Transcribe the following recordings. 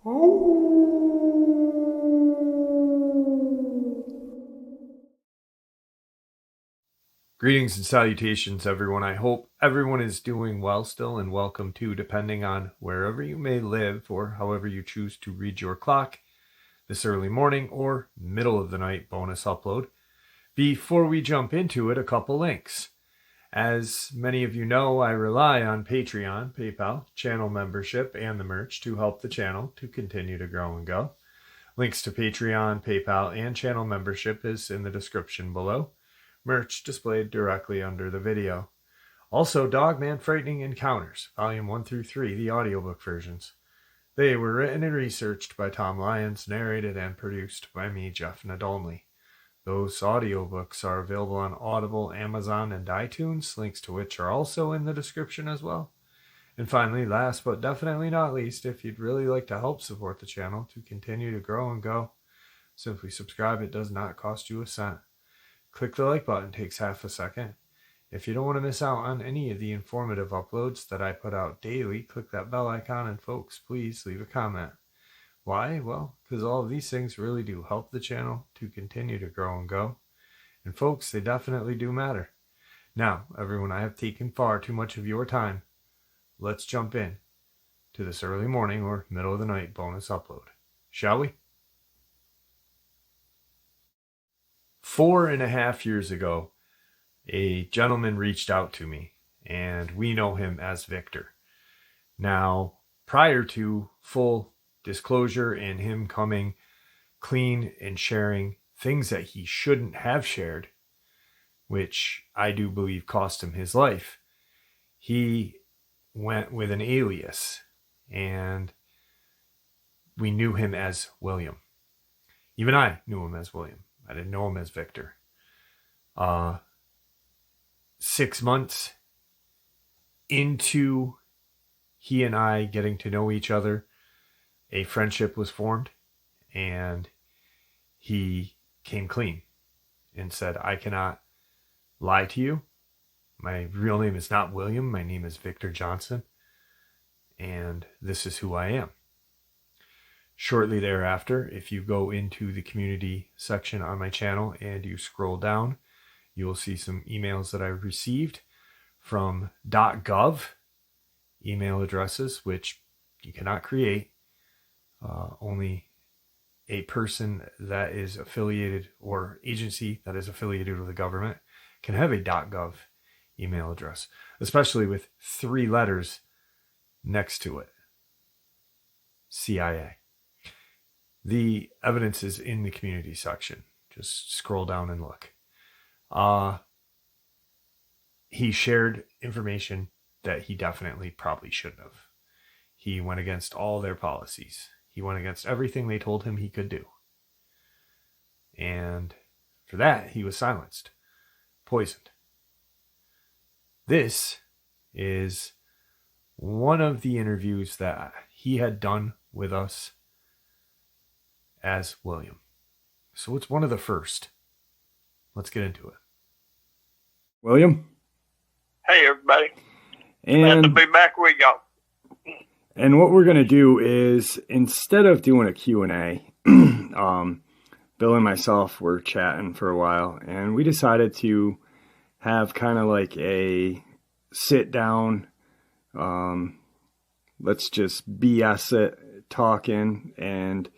Greetings and salutations, everyone. I hope everyone is doing well still, and welcome to, depending on wherever you may live or however you choose to read your clock, this early morning or middle of the night bonus upload. Before we jump into it, a couple links. As many of you know, I rely on Patreon, PayPal, channel membership, and the merch to help the channel to continue to grow and go. Links to Patreon, PayPal, and channel membership is in the description below. Merch displayed directly under the video. Also, Dogman Frightening Encounters, Volume 1 through 3, the audiobook versions. They were written and researched by Tom Lyons, narrated and produced by me, Jeff Nadolny. Those audiobooks are available on Audible, Amazon, and iTunes, links to which are also in the description as well. And finally, last but definitely not least, if you'd really like to help support the channel to continue to grow and go, simply subscribe. It does not cost you a cent. Click the like button, takes half a second. If you don't want to miss out on any of the informative uploads that I put out daily, click that bell icon, and folks, please leave a comment. Why? Well, because all of these things really do help the channel to continue to grow and go. And folks, they definitely do matter. Now, everyone, I have taken far too much of your time. Let's jump in to this early morning or middle of the night bonus upload. Shall we? 4.5 years ago, a gentleman reached out to me, and we know him as Victor. Now, prior to full disclosure and him coming clean and sharing things that he shouldn't have shared, which I do believe cost him his life, he went with an alias, and we knew him as William. Even I knew him as William. I didn't know him as Victor. 6 months into he and I getting to know each other, a friendship was formed, and he came clean and said, I cannot lie to you. My real name is not William. My name is Victor Johnson, and this is who I am. Shortly thereafter, if you go into the community section on my channel and you scroll down, you will see some emails that I received from .gov email addresses, which you cannot create. Only a person that is affiliated or agency that is affiliated with the government can have a .gov email address, especially with 3 letters next to it. CIA. The evidence is in the community section. Just scroll down and look. He shared information that he definitely probably shouldn't have. He went against all their policies. He went against everything they told him he could do. And for that, he was silenced, poisoned. This is one of the interviews that he had done with us as William. So it's one of the first. Let's get into it. William? Hey, everybody. And Glad to be back with y'all. And what we're going to do is, instead of doing a Q&A, Bill and myself were chatting for a while, and we decided to have kind of like a sit down, let's just BS it, talking, and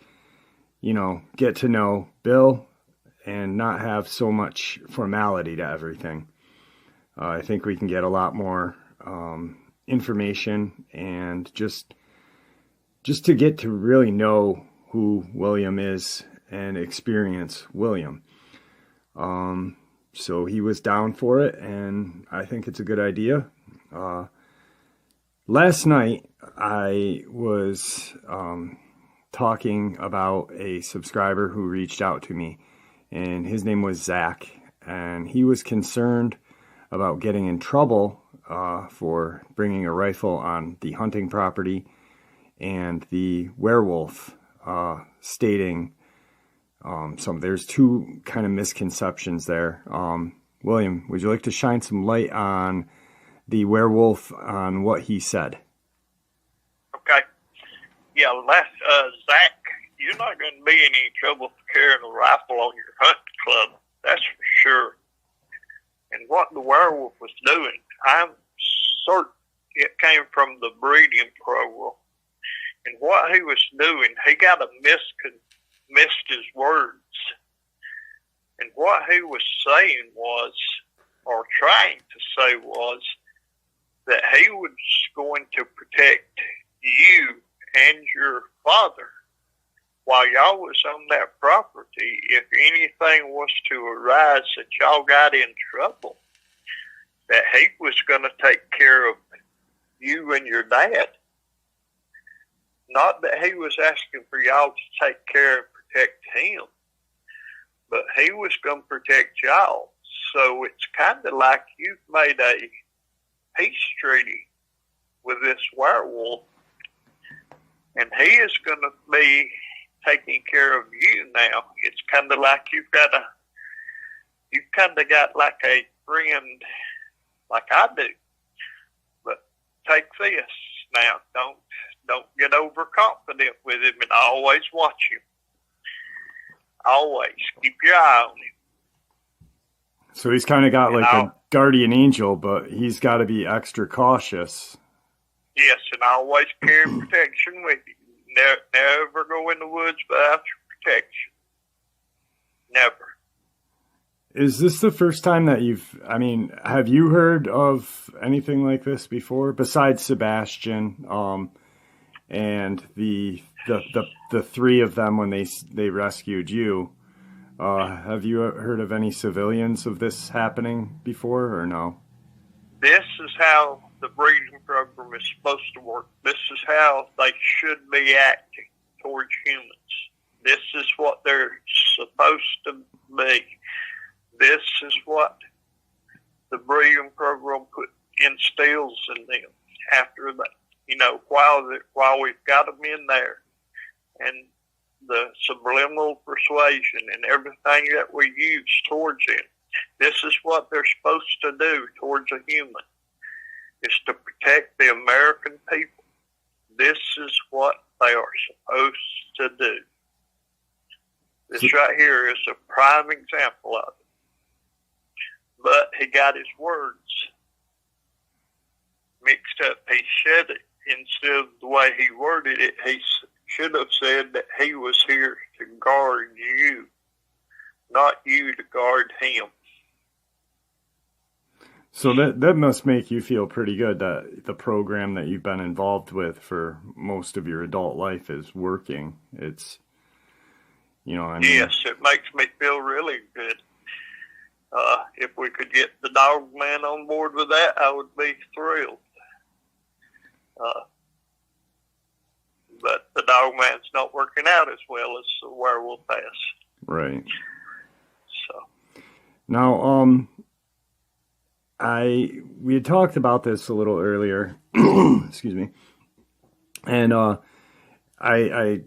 get to know Bill and not have so much formality to everything. I think we can get a lot more information, and just to get to really know who William is and experience William. So he was down for it, and I think it's a good idea. Last night I was talking about a subscriber who reached out to me, and his name was Zach, and he was concerned about getting in trouble for bringing a rifle on the hunting property, and the werewolf stating there's 2 kind of misconceptions there. William, would you like to shine some light on the werewolf, on what he said? Okay. Yeah, Zach, you're not going to be in any trouble for carrying a rifle on your hunt club. That's for sure. And what the werewolf was doing, I'm certain it came from the breeding program. And what he was doing, he got missed his words. And what he was saying was, or trying to say was, that he was going to protect you and your father while y'all was on that property. If anything was to arise that y'all got in trouble, that he was going to take care of you and your dad. Not that he was asking for y'all to take care and protect him, but he was going to protect y'all. So it's kind of like you've made a peace treaty with this werewolf, and he is going to be taking care of you now. It's kind of like you've kind of got like a friend, like I do. But take this now. Don't get overconfident with him, and always watch him. Always keep your eye on him. So he's kind of got like a guardian angel, but he's got to be extra cautious. Yes, and always carry protection with you. Never go in the woods without your protection. Never. Is this the first time that have you heard of anything like this before besides Sebastian, and the three of them when they rescued you? Have you heard of any civilians of this happening before or no? This is how the breeding program is supposed to work. This is how they should be acting towards humans. This is what they're supposed to be. This is what the breeding program instills in them after that. While we've got them in there, and the subliminal persuasion and everything that we use towards them, this is what they're supposed to do towards a human, is to protect the American people. This is what they are supposed to do. This right here is a prime example of it. But he got his words mixed up. He said it, instead of the way he worded it, he should have said that he was here to guard you, not you to guard him. So that must make you feel pretty good that the program that you've been involved with for most of your adult life is working. It's, Yes, it makes me feel really good. If we could get the Dogman on board with that, I would be thrilled. But the Dogman's not working out as well as the Werewolf has. Right. So. Now, we had talked about this a little earlier, excuse me, and I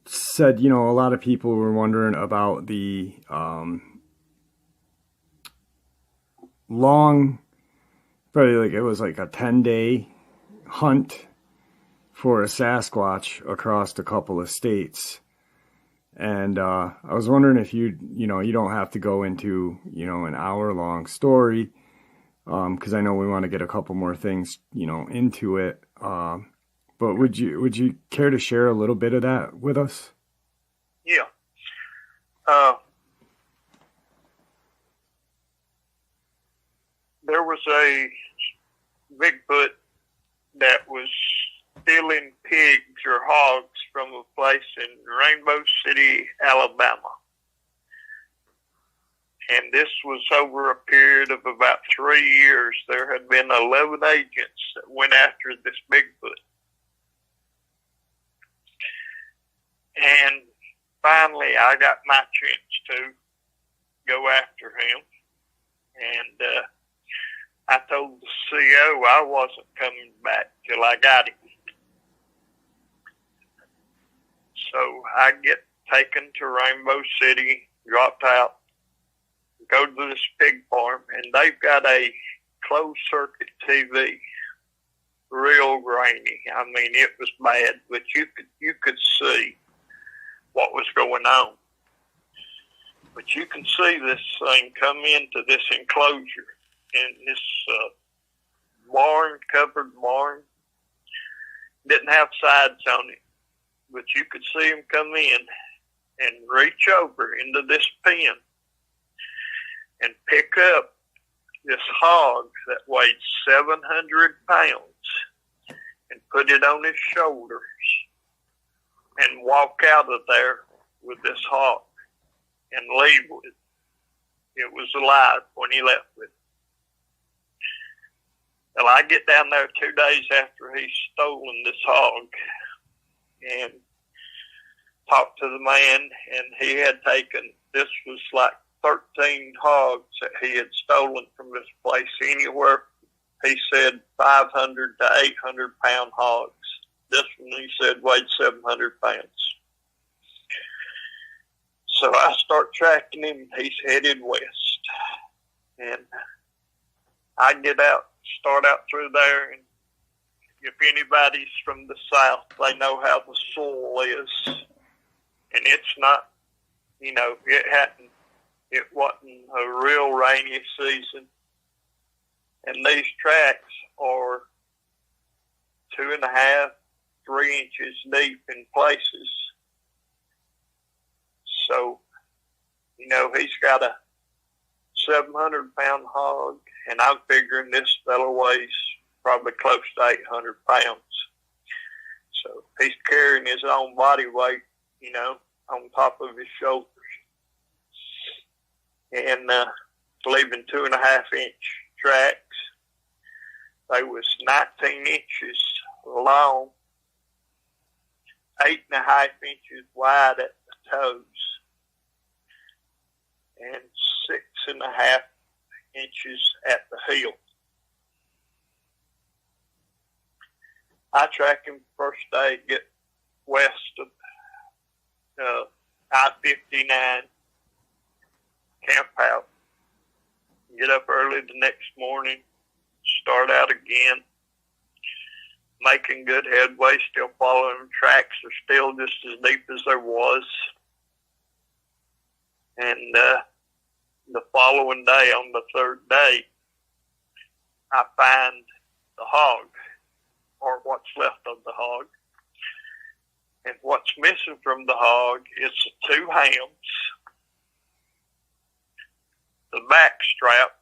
said, a lot of people were wondering about the long, probably it was like a 10-day hunt for a Sasquatch across a couple of states. And I was wondering if you don't have to go into, an hour-long story, because I know we want to get a couple more things, into it. But would you care to share a little bit of that with us? Yeah. There was a Bigfoot that was stealing pigs or hogs from a place in Rainbow City, Alabama. And this was over a period of about 3 years. There had been 11 agents that went after this Bigfoot. And finally, I got my chance to go after him. And I told the CO I wasn't coming back till I got him. So I get taken to Rainbow City, dropped out, go to this pig farm, and they've got a closed circuit TV real grainy. I mean, it was bad, but you could see what was going on. But you can see this thing come into this enclosure, and this covered barn, didn't have sides on it, but you could see him come in and reach over into this pen and pick up this hog that weighed 700 pounds and put it on his shoulders and walk out of there with this hog and leave with it. It was alive when he left with it. Well, I get down there 2 days after he's stolen this hog and talked to the man, and he had taken, this was like 13 hogs that he had stolen from this place, anywhere, he said, 500 to 800 pound hogs. This one, he said, weighed 700 pounds. So I start tracking him. He's headed west. And I get out, start out through there, and if anybody's from the south, they know how the soil is. And it's not, it wasn't a real rainy season. And these tracks are 2.5, 3 inches deep in places. So, he's got a 700-pound hog, and I'm figuring this fellow weighs probably close to 800 pounds. So he's carrying his own body weight, on top of his shoulders, and leaving 2.5-inch tracks. They was 19 inches long, 8.5 inches wide at the toes, and 6.5 inches at the heel. I track him first day, get west of I-59, camp out, get up early the next morning, start out again, making good headway, still following tracks are still just as deep as there was. And the following day, on the third day, I find the hog, or what's left of the hog. And what's missing from the hog is the 2 hams, the back strap,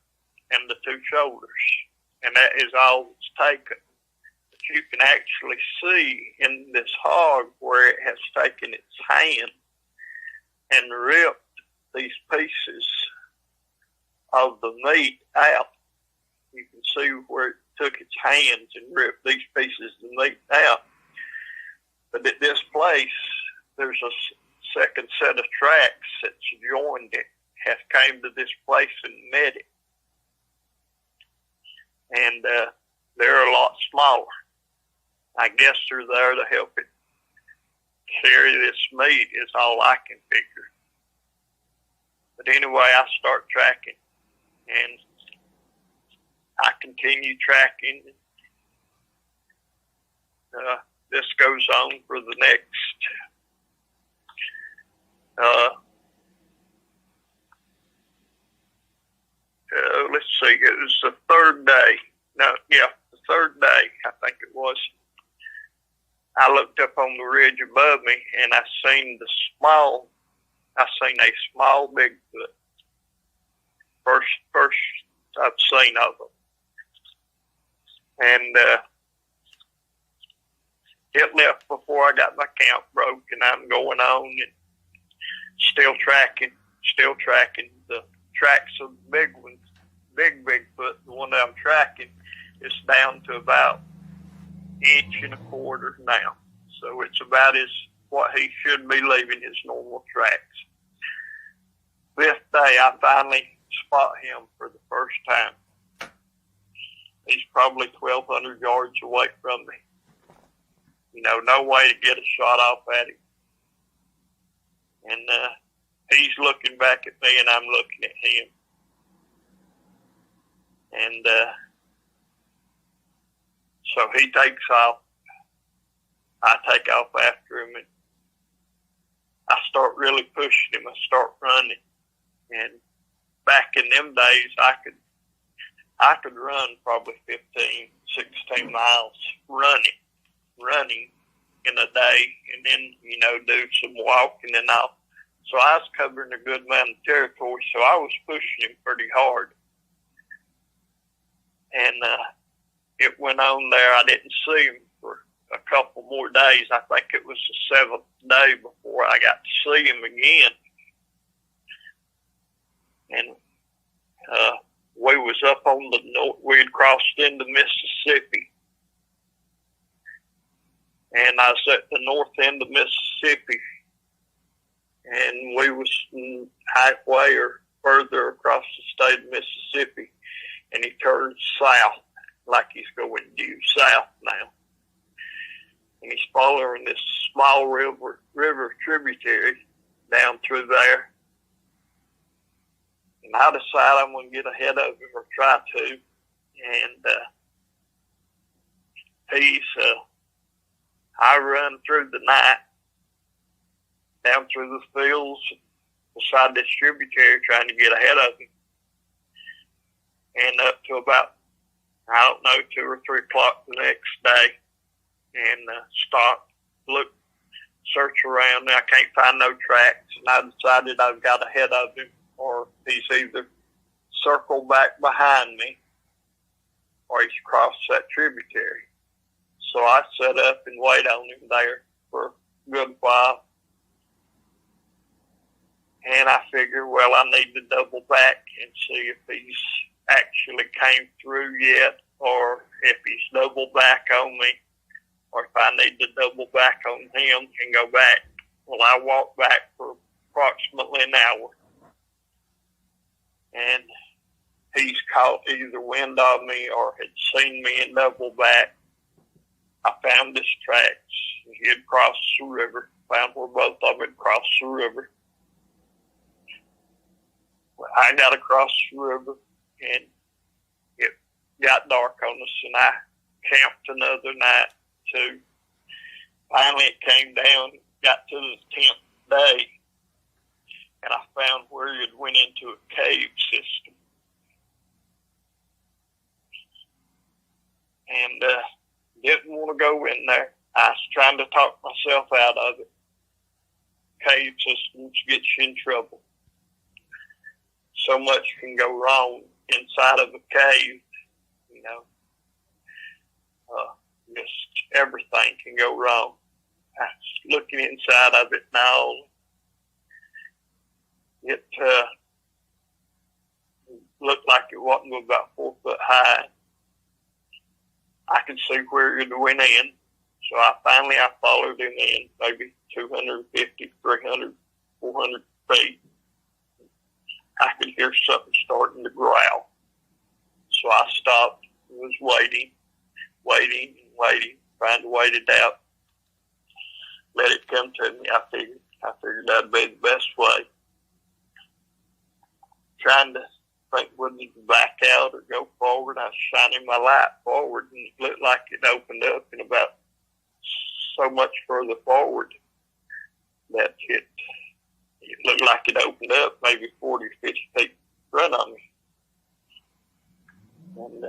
and the 2 shoulders. And that is all that's taken. But you can actually see in this hog where it has taken its hand and ripped these pieces of the meat out. You can see where it took its hands and ripped these pieces of meat out. But at this place, there's a second set of tracks that's joined it, has came to this place and met it. And they're a lot smaller. I guess they're there to help it carry this meat is all I can figure. But anyway, I start tracking, and I continue tracking. This goes on for the next, let's see, it was the third day. The third day, I think it was. I looked up on the ridge above me, and I seen a small Bigfoot. First I've seen of them. And it left before I got my count broke, and I'm going on and still tracking the tracks of the big ones. Big Bigfoot, the one that I'm tracking, is down to about 1.25 inches now. So it's about what he should be leaving his normal tracks. Fifth day, I finally spot him for the first time. He's probably 1,200 yards away from me. No way to get a shot off at him. And he's looking back at me, and I'm looking at him. And So he takes off. I take off after him, and I start really pushing him. I start running. And back in them days, I could run probably 15, 16 miles running in a day, and then, do some walking and all. So I was covering a good amount of territory, so I was pushing him pretty hard. And it went on there. I didn't see him for a couple more days. I think it was the 7th day before I got to see him again. And we was up on the north. We had crossed into Mississippi. And I was at the north end of Mississippi. And we was halfway or further across the state of Mississippi. And he turned south, like he's going due south now. And he's following this small river tributary down through there. And I decide I'm going to get ahead of him, or try to. And I run through the night, down through the fields beside this tributary, trying to get ahead of him. And up to about, 2 or 3 o'clock the next day. And stop, look, search around. I can't find no tracks. And I decided I've got ahead of him, or he's either circled back behind me, or he's crossed that tributary. So I set up and wait on him there for a good while. And I figure, well, I need to double back and see if he's actually came through yet, or if he's double back on me, or if I need to double back on him and go back. Well, I walked back for approximately an hour. And he's caught either wind of me or had seen me and double back. I found his tracks. He had crossed the river. Found where both of them had crossed the river. Well, I got across the river, and it got dark on us, and I camped another night too. Finally, it came down, got to the 10th day, and I found where it went into a cave system. And didn't want to go in there. I was trying to talk myself out of it. Cave systems get you in trouble. So much can go wrong inside of a cave, just everything can go wrong. I was looking inside of it now. It looked like it wasn't about 4 foot high. I could see where it went in. So I followed him in, maybe 250, 300, 400 feet. I could hear something starting to growl. So I stopped and was waiting, trying to wait it out. Let it come to me. I figured that'd be the best way. Trying to think whether to back out or go forward. I was shining my light forward, and it looked like it opened up in about so much further forward that it looked like it opened up maybe 40 or 50 feet in front of me. And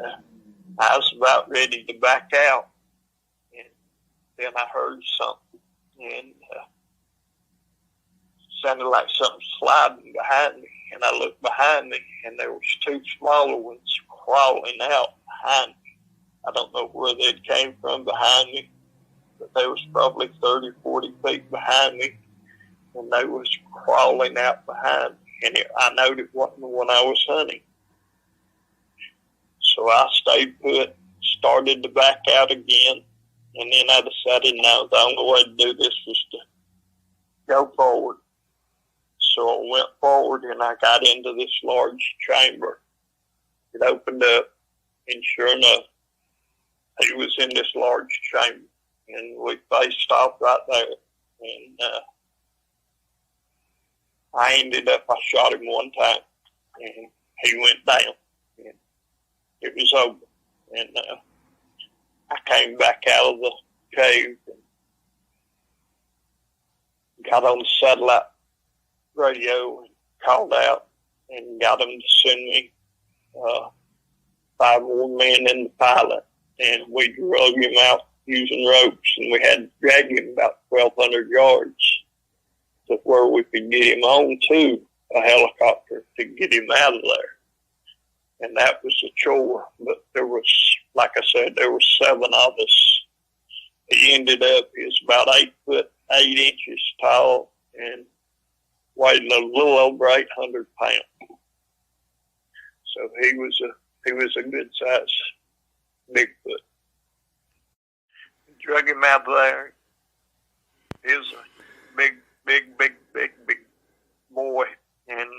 I was about ready to back out, and then I heard something, and sounded like something sliding behind me. And I looked behind me, and there was 2 smaller ones crawling out behind me. I don't know where they came from behind me, but they was probably 30, 40 feet behind me, and they was crawling out behind me. And I knowed it wasn't the one I was hunting. So I stayed put, started to back out again, and then I decided, no, the only way to do this was to go forward. So I went forward, and I got into this large chamber. It opened up, and sure enough, he was in this large chamber, and we faced off right there. And I shot him one time, and he went down, and it was over. And I came back out of the cave and got on the satellite radio and called out and got them to send me 5 more men in the pilot. And we drug him out using ropes, and we had to drag him about 1,200 yards to where we could get him on to a helicopter to get him out of there. And that was a chore. But there was, like I said, there were 7 of us. He ended up, he was about 8'8" tall and weighed a little over 800 pounds. So he was a good size Bigfoot. Drug him out of there. He was a big boy, and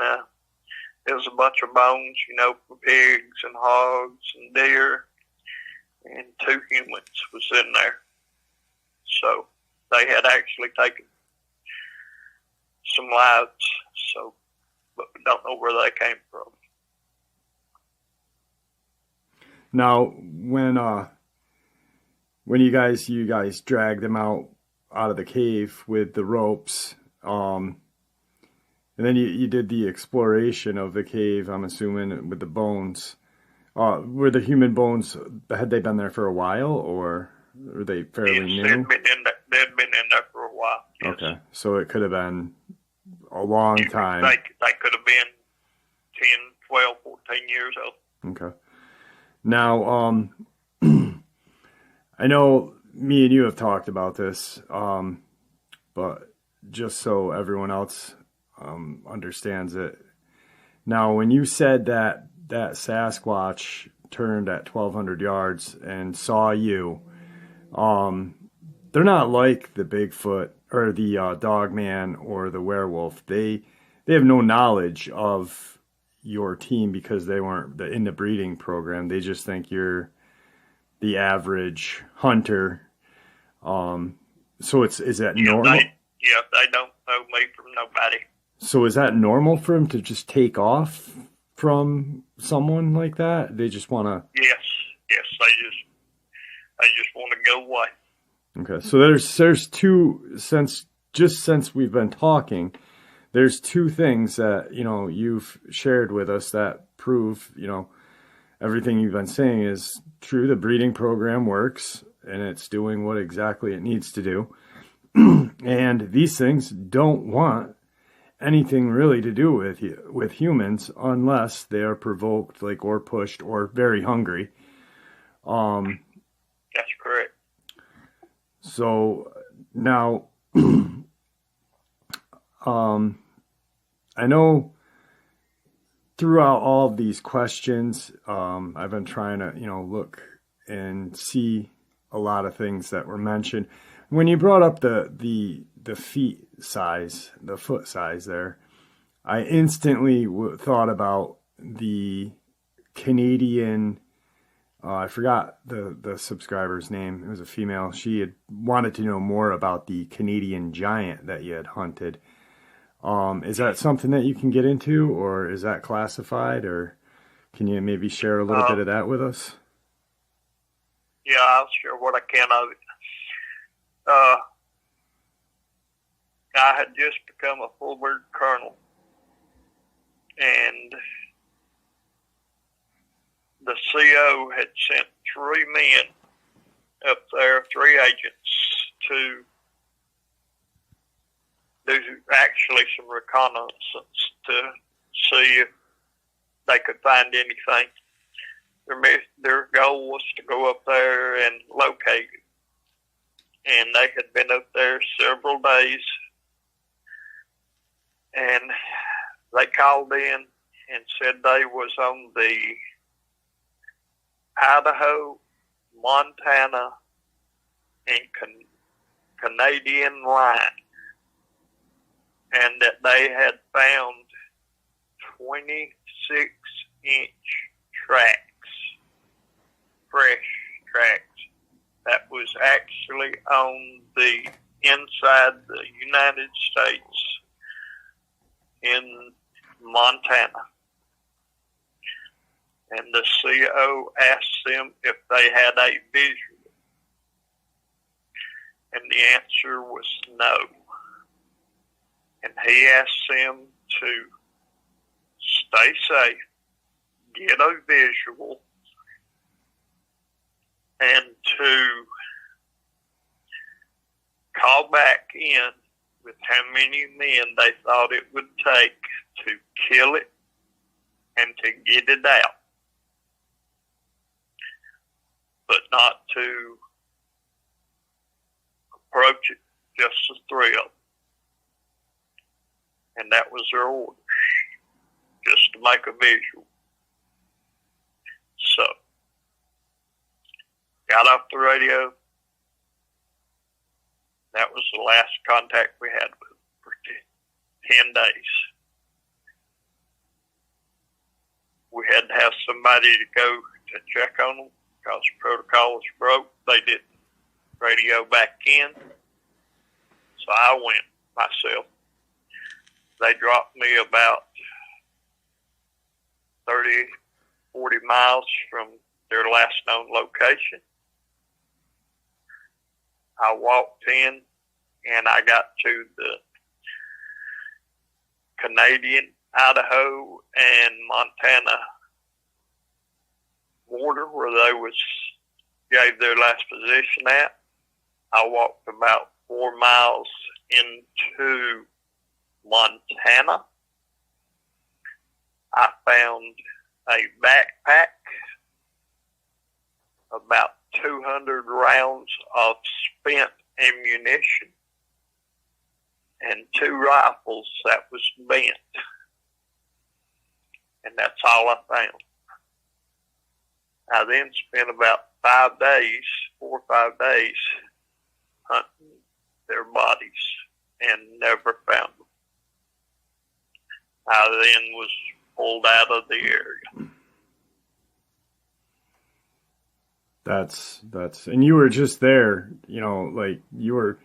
there was a bunch of bones, you know, for pigs and hogs and deer, and 2 humans was in there. So they had actually taken some lives, so, but we don't know where they came from. Now, when you guys dragged them out of the cave with the ropes, and then you did the exploration of the cave, I'm assuming, with the bones. Were the human bones, had they been there for a while, or were they fairly new? They'd been in there for a while. Yes. Okay, so it could have been a long time. They could have been 10, 12, 14 years old. Okay. Now, I know me and you have talked about this, but just so everyone else understands it. Now, when you said that Sasquatch turned at 1,200 yards and saw you, they're not like the Bigfoot or the Dogman or the Werewolf. They have no knowledge of your team because they weren't in the breeding program. They just think you're the average hunter. So is that normal? They don't know me from nobody. So is that normal for them to just take off from someone like that? They just want to. Yes, they just want to go away. Okay, so there's 2 since we've been talking. There's 2 things that, you know, you've shared with us that prove, you know, everything you've been saying is true. The breeding program works and it's doing what exactly it needs to do. And these things don't want anything really to do with humans unless they are provoked, like, or pushed or very hungry. That's correct. So now, I know throughout all of these questions, I've been trying to, you know, look and see a lot of things that were mentioned. When you brought up the feet size, the foot size there, I instantly thought about the Canadian, I forgot the subscriber's name. It was a female. She had wanted to know more about the Canadian giant that you had hunted. Is that something that you can get into, or is that classified, or can you maybe share a little bit of that with us? Yeah, I'll share what I can of it. I had just become a full bird colonel, and the CO had sent 3 men up there, 3 agents, to do actually some reconnaissance to see if they could find anything. Their goal was to go up there and locate it. And they had been up there several days. And they called in and said they was on the Idaho, Montana, and Canadian line. And that they had found 26-inch tracks, fresh tracks, that was actually on the inside the United States in Montana. And the CO asked them if they had a visual And the answer was no. And he asked them to stay safe, get a visual, and to call back in with how many men they thought it would take to kill it and to get it out, but not to approach it, just the three of them. And that was their orders, just to make a visual. So, got off the radio. That was the last contact we had with them for 10 days. We had to have somebody to go to check on them because the protocol was broke. They didn't radio back in. So I went myself. They dropped me about 30, 40 miles from their last known location. I walked in and I got to the Canadian, Idaho, and Montana border where they gave their last position at. I walked about 4 miles into Montana. I found a backpack, about 200 rounds of spent ammunition, and 2 rifles that was bent. And that's all I found. I then spent about 5 days, 4 or 5 days, hunting their bodies and never found them. I then was pulled out of the area. That's, and you were just there, you know, like you were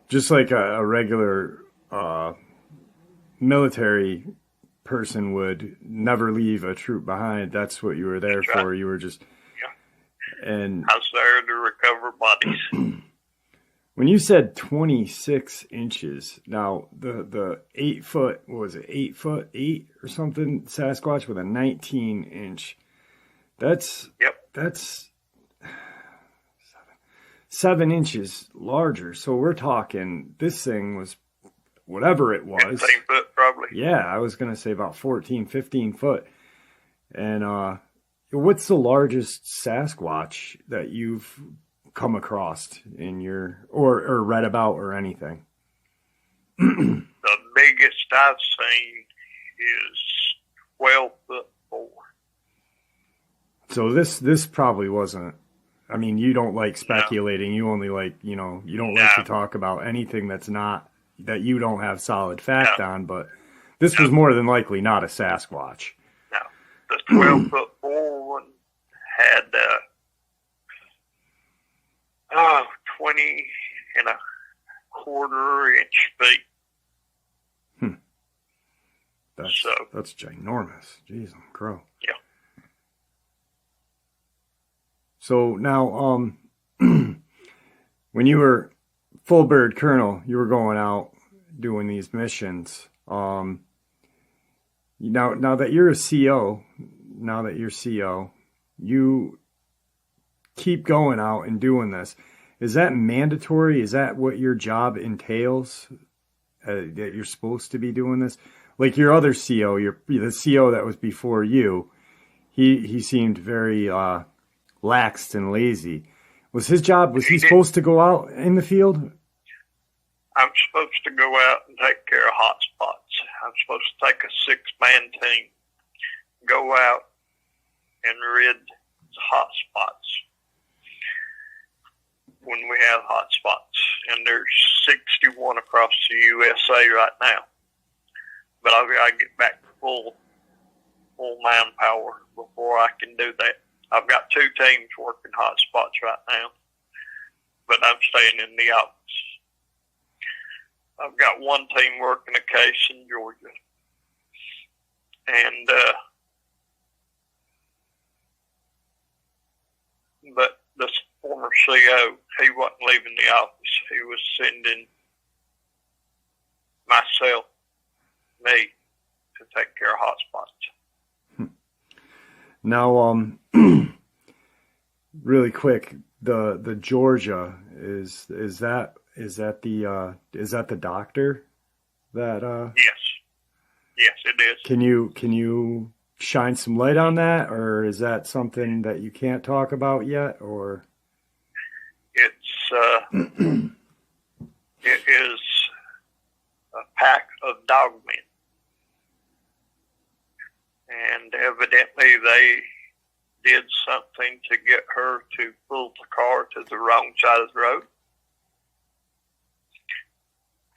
just like a regular military person would never leave a troop behind. That's what you were there for. You were just, and I was there to recover bodies. When you said 26 inches, now the 8 foot, what was it, 8 foot 8 or something, Sasquatch with a 19 inch. That's 7 inches larger. So we're talking, this thing was whatever it was. 15 foot probably. Yeah, I was going to say about 14, 15 foot. And what's the largest Sasquatch that you've come across in your, or read about or anything? The biggest I've seen is 12 foot 4. So this probably wasn't, I mean, you don't like speculating. No. You only like, you know, you don't like to talk about anything that's not, that you don't have solid fact on, but this was more than likely not a Sasquatch. No. The 12 foot 4 one had 20 and a quarter inch feet. That's ginormous. Jeez, I'm crow. Yeah. So now, when you were full bird colonel, you were going out doing these missions. Now that you're a CO, you keep going out and doing this. Is that mandatory? Is that what your job entails? That you're supposed to be doing this? Like your other CO, the CO that was before you, he seemed very laxed and lazy. Was his job, was he supposed to go out in the field? I'm supposed to go out and take care of hotspots. I'm supposed to take a 6-man team, go out and rid hotspots when we have hotspots. And there's 61 across the USA right now. But I've got to get back to full manpower before I can do that. I've got 2 teams working hotspots right now, but I'm staying in the office. I've got 1 team working a case in Georgia, and but former CO, he wasn't leaving the office. He was sending me, to take care of Hotspots. Now, really quick, the Georgia is that the doctor that Yes, it is. Can you shine some light on that, or is that something that you can't talk about yet, or? It's it is a pack of Dogmen, and evidently they did something to get her to pull the car to the wrong side of the road,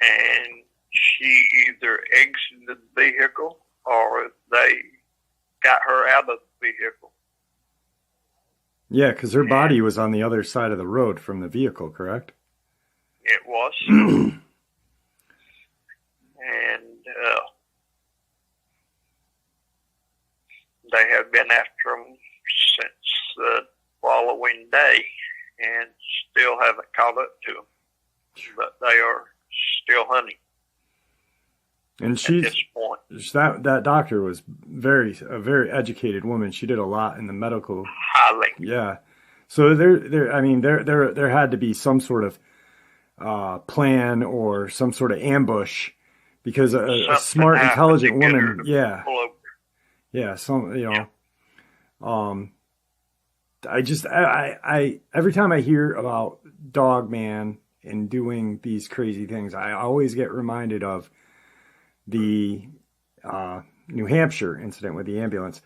and she either exited the vehicle or they got her out of the vehicle. Yeah, because her body was on the other side of the road from the vehicle, correct? It was. And they have been after them since the following day and still haven't caught up to them. But they are still hunting. And at this point. that doctor was a very educated woman. She did a lot in the medical. Highly. Yeah. So there had to be some sort of plan or some sort of ambush, because a smart, intelligent woman. Yeah. Yeah. I every time I hear about Dogman and doing these crazy things, I always get reminded of the New Hampshire incident with the ambulance.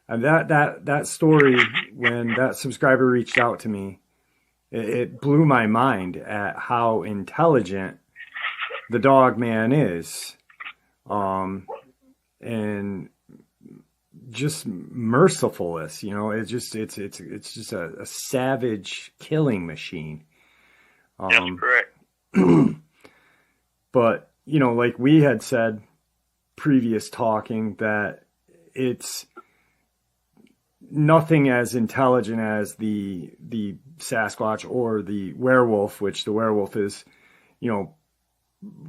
And that story, when that subscriber reached out to me, it blew my mind at how intelligent the Dogman is, and just mercifulness. It's just a savage killing machine. That's correct. But like we had said previous talking, that it's nothing as intelligent as the Sasquatch or the werewolf, which the werewolf is,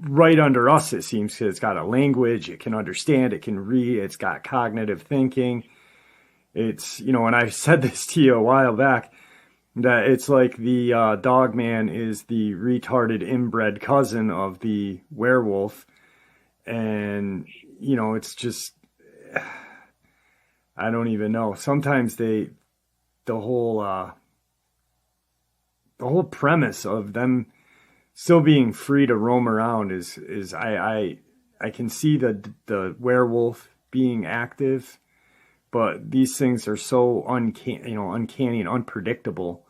right under us, it seems, because it's got a language, it can understand, it can read, it's got cognitive thinking. It's, and I said this to you a while back, that it's like the Dogman is the retarded inbred cousin of the werewolf. And, it's just, I don't even know. Sometimes the whole premise of them still being free to roam around is I can see the werewolf being active, but these things are so uncanny and unpredictable.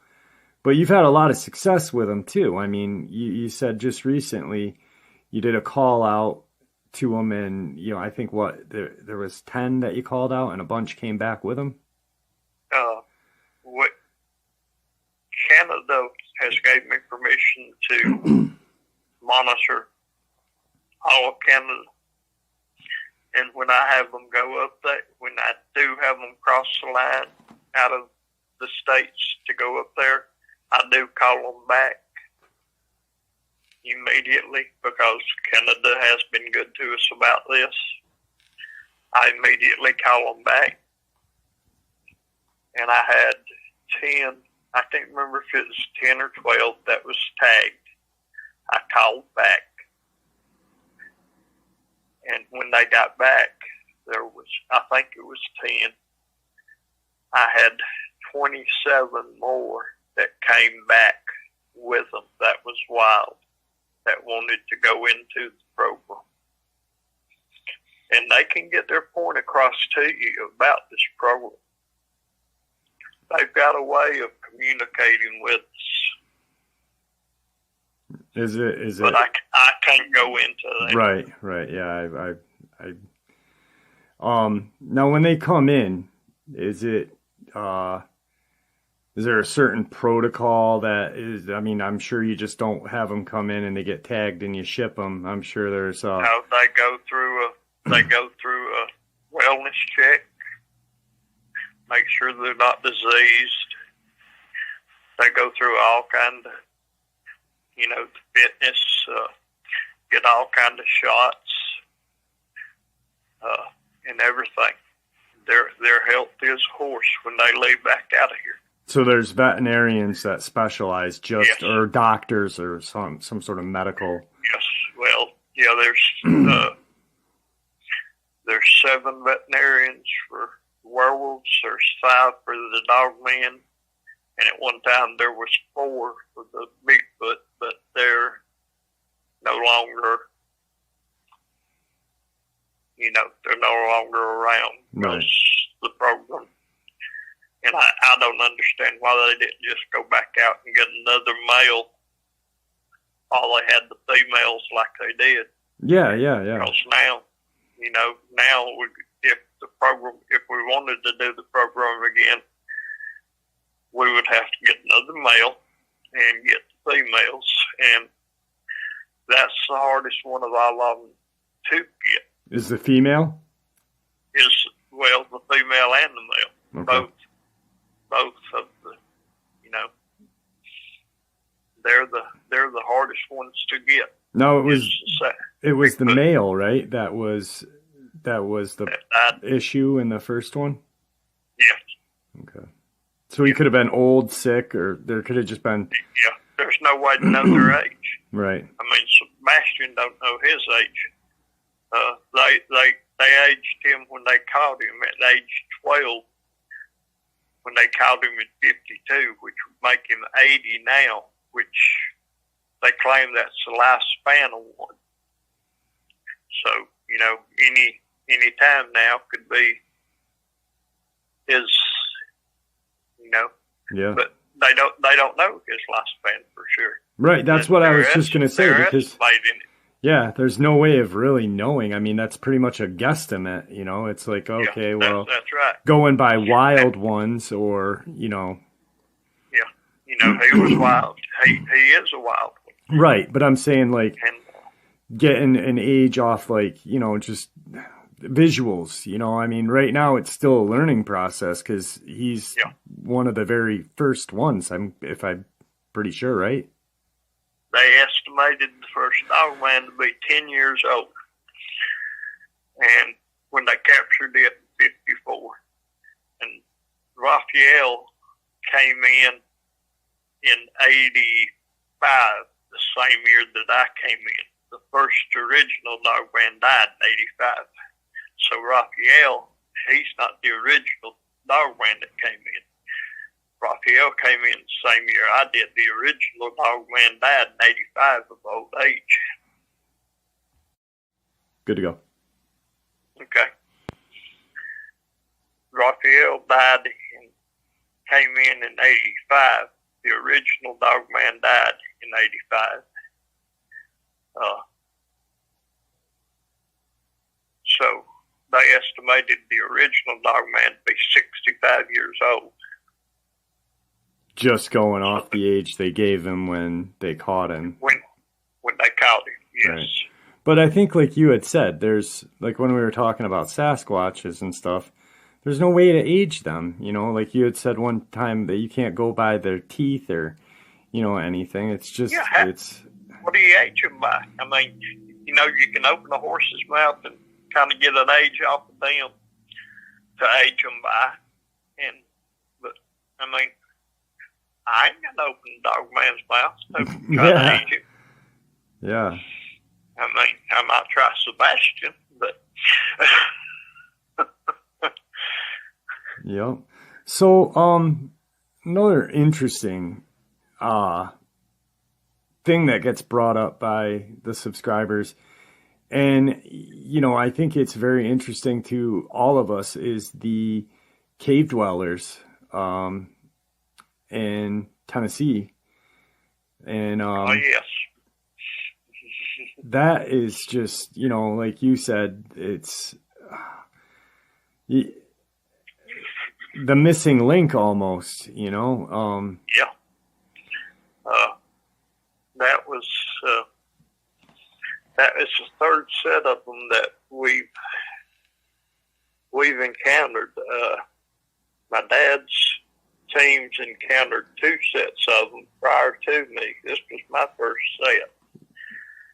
But you've had a lot of success with them too. I mean, you said just recently you did a call out to them, and I think there was 10 that you called out, and a bunch came back with them. What Canada has gave me permission to monitor all of Canada, and when I have them go up there, when I do have them cross the line out of the states to go up there, I do call them back immediately, because Canada has been good to us about this. I immediately call them back, and I had 10, I can't remember if it was 10 or 12 that was tagged. I called back, and when they got back, I think it was 10. I had 27 more that came back with them. That was wild, that wanted to go into the program. And they can get their point across to you about this program. They've got a way of communicating with us. Is it? But I can't go into that. Right. Yeah, now when they come in, is there a certain protocol that is? I mean, I'm sure you just don't have them come in and they get tagged and you ship them. I'm sure there's. No, they go through a wellness check, make sure they're not diseased, They go through all kind of, fitness, get all kind of shots, and everything. They're healthy as a horse when they leave back out of here. So there's veterinarians that specialize just, Yes. or doctors or some sort of medical. Yes. Well, yeah. There's 7 veterinarians for werewolves. There's 5 for the Dogman, and at one time there was 4 for the Bigfoot, but they're no longer. They're no longer around because the program. And I don't understand why they didn't just go back out and get another male. All they had the females like they did. Yeah. Because now, if we wanted to do the program again, we would have to get another male and get the females, and that's the hardest one of all of them to get. Is the female? The female and the male, Okay. both of the, they're the hardest ones to get. No, it was the male, right? That was the issue in the first one? Yes. Okay. So he could have been old, sick, or there could have just been... Yeah, there's no way to know their age. Right. I mean, Sebastian don't know his age. They aged him when they caught him at age 12, when they caught him at 52, which would make him 80 now, which they claim that's the lifespan of one. So, any time now could be his, Yeah. but they don't know his lifespan for sure. Right, that's what I was just going to say, they're because estimating it. yeah, there's no way of really knowing. I mean, that's pretty much a guesstimate, It's like, okay, Yeah, well, that's right. going by wild ones or, Yeah, he was wild. He is a wild one. Right, but I'm saying like And getting an age off like, just visuals, I mean, right now it's still a learning process because he's one of the very first ones, I'm pretty sure, right? they estimated the first Dogman to be 10 years old. And when they captured it in 54. And Raphael came in 85, the same year that I came in. The first original Dogman died in 85. So Raphael, he's not the original Dogman that came in. Raphael came in the same year I did. The original Dogman died in 85 of old age. Good to go. Okay. Raphael died and came in 85. The original Dogman died in 85. So they estimated the original Dogman to be 65 years old. Just going off the age they gave him when they caught him. When they caught him, yes. Right. But I think like you had said, there's, like when we were talking about Sasquatches and stuff, there's no way to age them, like you had said one time that you can't go by their teeth or, anything. It's just, What do you age them by? I mean, you can open a horse's mouth and kind of get an age off of them to age them by. But I mean, I ain't gonna open a dog man's mouth to try to age him. Yeah. I mean, I might try Sebastian, but Yep. So, another interesting thing that gets brought up by the subscribers, and I think it's very interesting to all of us, is the cave dwellers in Tennessee. And oh yes, that is just, like you said, it's the missing link almost, yeah. That is the third set of them that we've encountered. My dad's teams encountered 2 sets of them prior to me. This was my first set.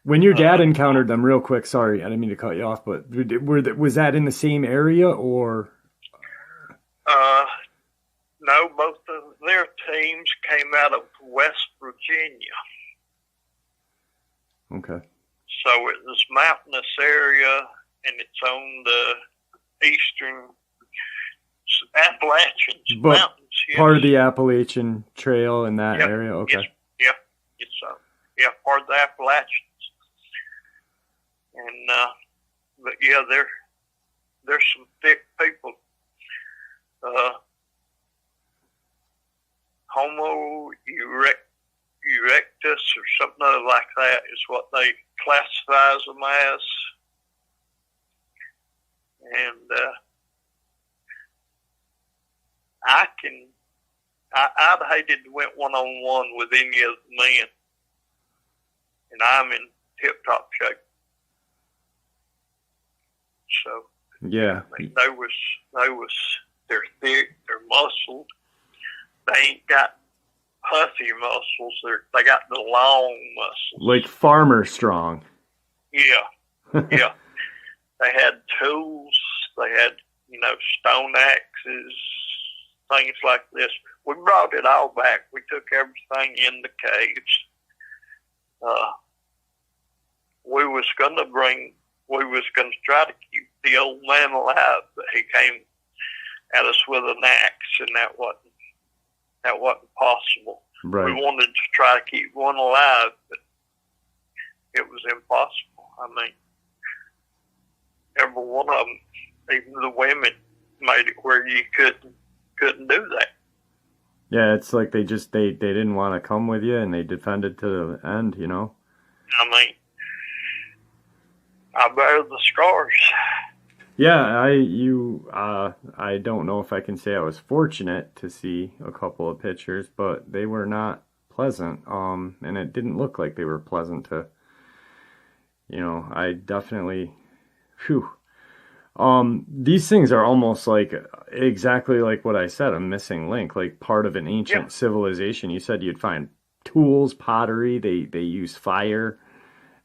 When your dad encountered them, real quick, sorry, I didn't mean to cut you off, but was that in the same area or? No, both of their teams came out of West Virginia. Okay. So it was mountainous area, and it's on the eastern Appalachians mountains. Yes. Part of the Appalachian Trail in that area? Okay. Yes. It's part of the Appalachians. And, but yeah, there's some thick people. Homo erectus or something like that is what they classify them as. And I'd hated to went one-on-one with any of the men. And I'm in tip-top shape. So yeah, they're thick, they're muscled. They ain't got puffy muscles. They got the long muscles, like farmer strong. Yeah, yeah. They had tools. They had stone axes, things like this. We brought it all back. We took everything in the caves. We was gonna try to keep the old man alive, but he came at us with an axe, and that wasn't possible. Right. We wanted to try to keep one alive, but it was impossible. I mean, every one of them, even the women, made it where you couldn't do that. Yeah, it's like they didn't want to come with you, and they defended to the end. I mean, I bear the scars. Yeah, I don't know if I can say I was fortunate to see a couple of pictures, but they were not pleasant. And it didn't look like they were pleasant to, I definitely, these things are almost like exactly like what I said, a missing link, like part of an ancient civilization. You said you'd find tools, pottery, they use fire.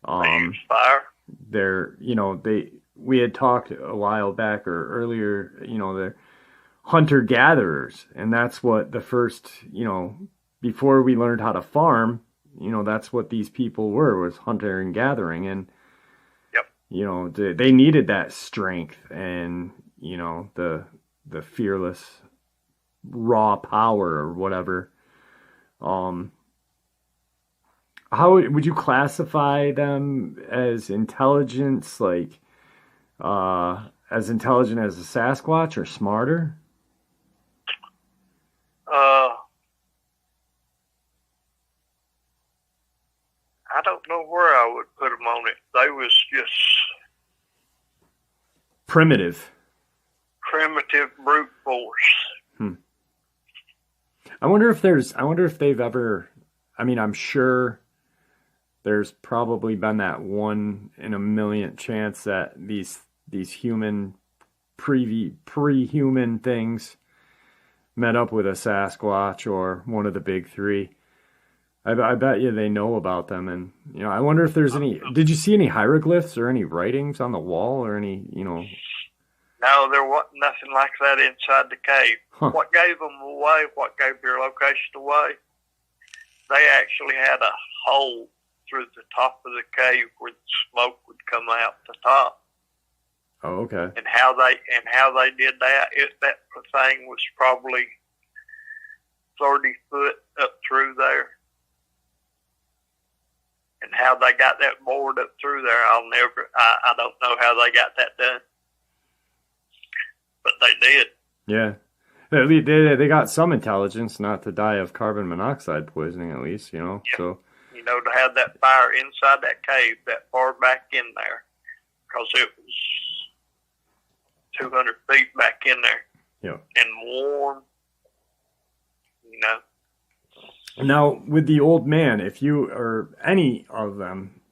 They use fire. We had talked a while back or earlier, they're hunter-gatherers, and that's what the first, before we learned how to farm, that's what these people was hunter and gathering, and, they needed that strength and, the fearless raw power or whatever. How would you classify them as intelligence, like, as intelligent as a Sasquatch or smarter? I don't know where I would put them on it. They was just primitive brute force. I wonder if they've ever, I'm sure there's probably been that 1 in a million chance that these human pre-human things met up with a Sasquatch or one of the big three. I bet you they know about them, and I wonder if there's any. Did you see any hieroglyphs or any writings on the wall or any No, there wasn't nothing like that inside the cave. Huh. What gave them away? What gave their location away? They actually had a hole through the top of the cave where the smoke would come out the top. Oh, okay. And how they did that? That thing was probably 30 foot up through there. And how they got that board up through there, I don't know how they got that done. But they did. Yeah. They got some intelligence not to die of carbon monoxide poisoning, at least, Yeah. So. To have that fire inside that cave that far back in there, because it was 200 feet back in there. Yeah. And warm, Now, with the old man, if you or any of them,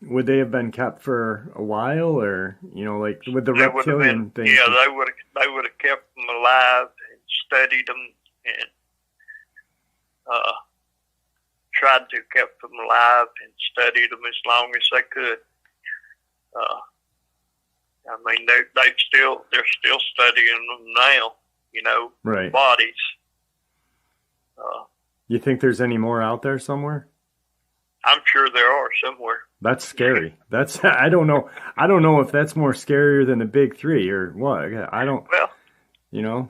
would they have been kept for a while, or like with the reptilian thing? Yeah, they would have kept them alive and studied them, and tried to keep them alive and studied them as long as they could. I mean, they're still studying them now, you know, Right. bodies. You think there's any more out there somewhere? I'm sure there are somewhere. That's scary. That's I don't know. I don't know if that's more scarier than the big three or what. I don't. Well, You know.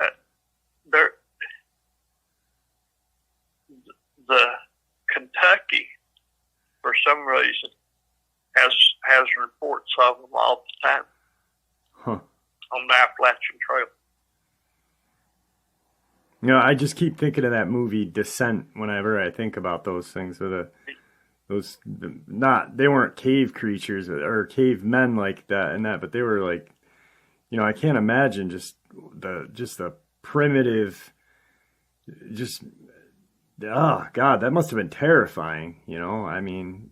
The Kentucky, for some reason, has reports of them all the time. Huh. On the Appalachian Trail. You know, I just keep thinking of that movie Descent whenever I think about those things. They weren't cave creatures or cave men like that and that, but they were like, you know, I can't imagine just the primitive, just, oh God, that must have been terrifying. You know, I mean,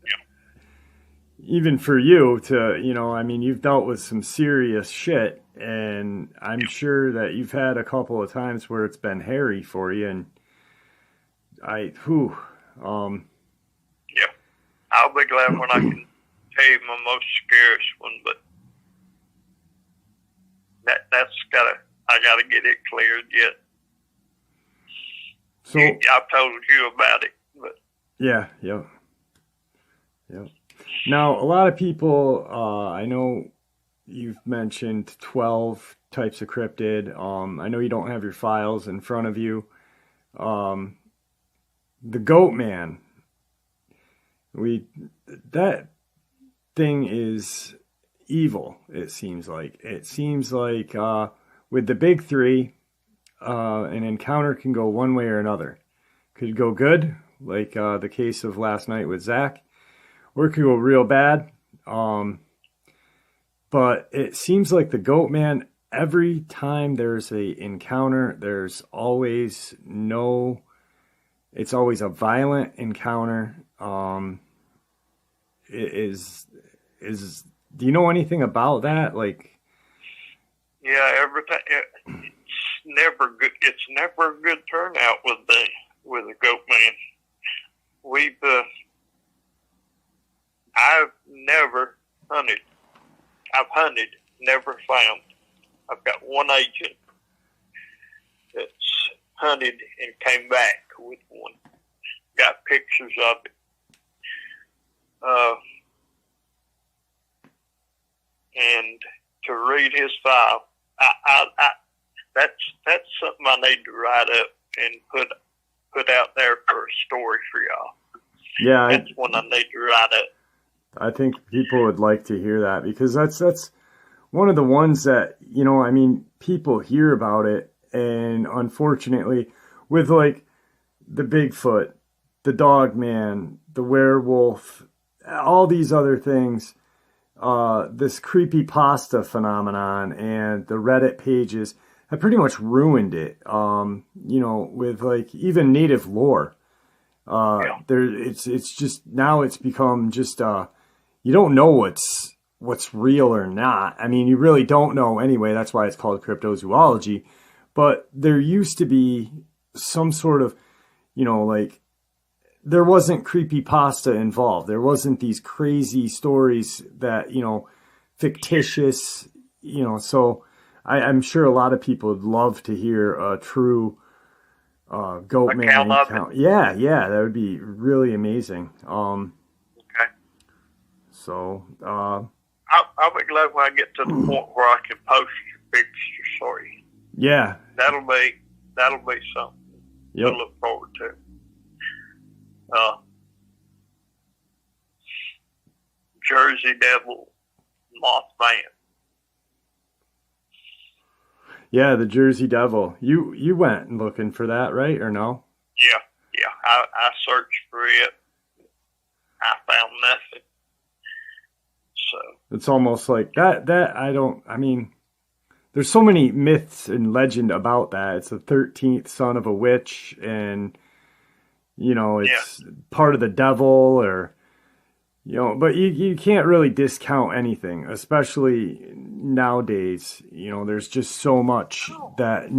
even for you to, you know, I mean, you've dealt with some serious shit, and I'm sure that you've had a couple of times where it's been hairy for you, and I'll be glad when I can tell you my most scariest one, but I gotta get it cleared yet. So I've told you about it, but yeah. Now, a lot of people, I know you've mentioned 12 types of cryptid. I know you don't have your files in front of you. The Goatman, that thing is evil, it seems like. It seems like with the big three, an encounter can go one way or another. Could go good, like the case of last night with Zach, or it could go real bad. But it seems like the Goatman, every time there's a encounter, it's always a violent encounter. Do you know anything about that? Like, yeah, every time it's never good. It's never a good turnout with the Goatman. I've never hunted. I've hunted, never found. I've got one agent that's hunted and came back with one. Got pictures of it. And to read his file, that's something I need to write up and put out there for a story for y'all. Yeah, that's one I need to write up. I think people would like to hear that, because that's one of the ones that, you know, I mean, people hear about it, and unfortunately, with like the Bigfoot, the Dogman, the Werewolf, all these other things, this creepypasta phenomenon and the Reddit pages have pretty much ruined it. You know, with like even native lore, it's just now it's become just you don't know what's real or not. I mean, you really don't know anyway. That's why it's called cryptozoology. But there used to be some sort of, you know, like, there wasn't creepypasta involved. There wasn't these crazy stories that, you know, fictitious, you know. So I'm sure a lot of people would love to hear a true Goatman account. Yeah, that would be really amazing. Okay. So I'll be glad when I get to the point where I can post your pictures for you. Yeah. That'll be something to look forward to. Jersey Devil Mothman. Yeah, the Jersey Devil. You went looking for that, right, or no? Yeah. I searched for it. I found nothing. So it's almost like that. I mean, there's so many myths and legend about that. It's the 13th son of a witch, and you know, it's part of the devil, or, you know, but you can't really discount anything, especially nowadays. You know, there's just so much that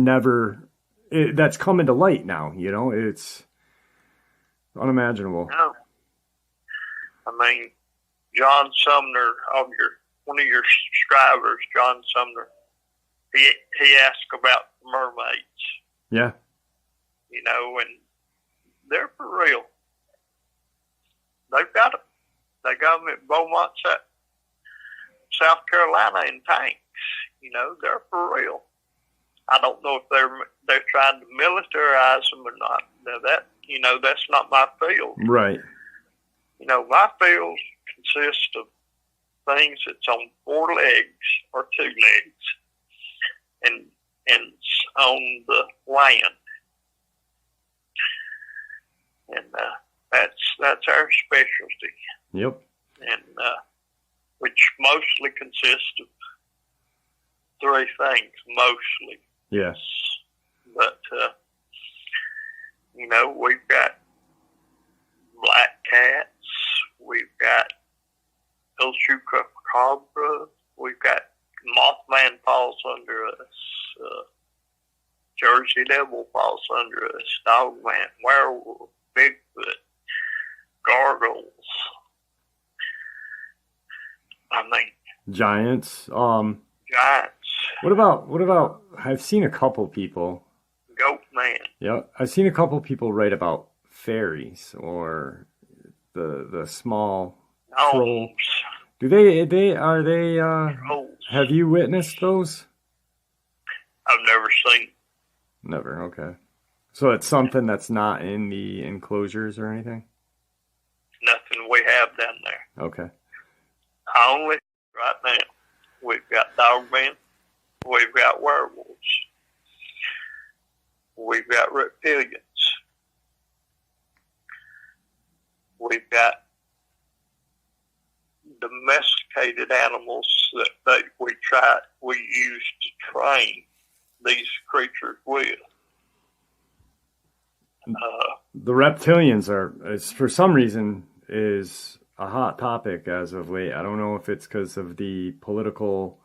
that's coming to light now, you know. It's unimaginable. No. I mean, John Sumner, one of your subscribers, John Sumner, he asked about mermaids. Yeah. You know, and they're for real. They've got them. They got them at Beaumont, South Carolina in tanks. You know, they're for real. I don't know if they're trying to militarize them or not. Now that's not my field. Right. You know, my field consists of things that's on 4 legs or 2 legs, and on the land, and that's our specialty. Yep. And which mostly consists of 3 things, mostly. Yes. But you know, we've got black cats, we've got El Chupacabra, we've got Mothman falls under us, Jersey Devil falls under us, Dogman, Werewolf, Bigfoot, Gargoyles. I mean, Giants. giants. What about? I've seen a couple people. Goatman. Yeah, I've seen a couple people write about fairies or the small troll. Gnomes. Do they Trolls. have you witnessed those? I've never seen. Never. Okay. So it's something that's not in the enclosures or anything? Nothing we have down there. Okay. Only right now, we've got Dogman, we've got werewolves, we've got reptilians, we've got domesticated animals that we use to train these creatures with. The reptilians for some reason, is a hot topic as of late. I don't know if it's because of the political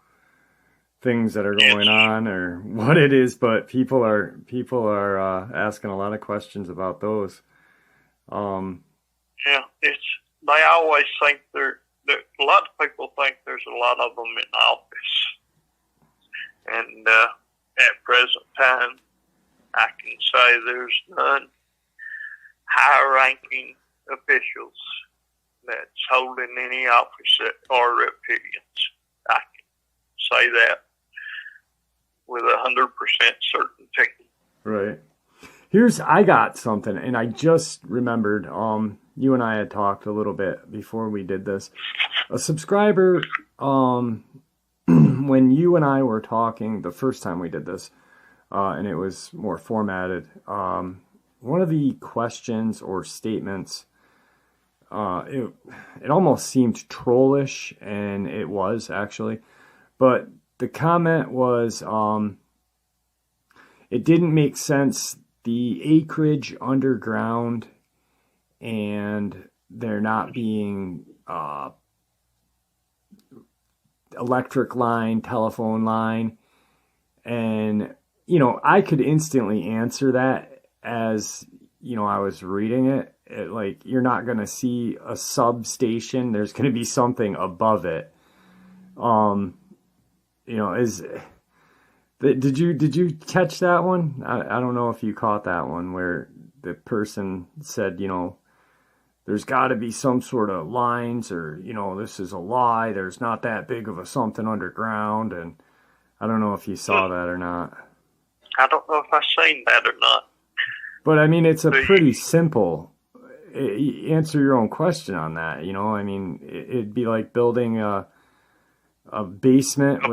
things that are going on or what it is, but people are asking a lot of questions about those. Yeah, they always think a lot of people think there's a lot of them in office, and at present time, I can say there's none high-ranking officials that's holding any office that are reptilians. I can say that with 100% certainty. Right. I got something, and I just remembered, you and I had talked a little bit before we did this. A subscriber, when you and I were talking the first time we did this, and it was more formatted, one of the questions or statements, it almost seemed trollish, and it was actually, but the comment was, it didn't make sense, the acreage underground, and there not being electric line, telephone line, and I could instantly answer that as I was reading it. Like, you're not going to see a substation. There's going to be something above it. Did you catch that one? I don't know if you caught that one where the person said, there's got to be some sort of lines, or, this is a lie. There's not that big of a something underground. And I don't know if you saw that or not. I don't know if I've seen that or not. But I mean, it's a pretty simple answer your own question on that. It'd be like building a basement.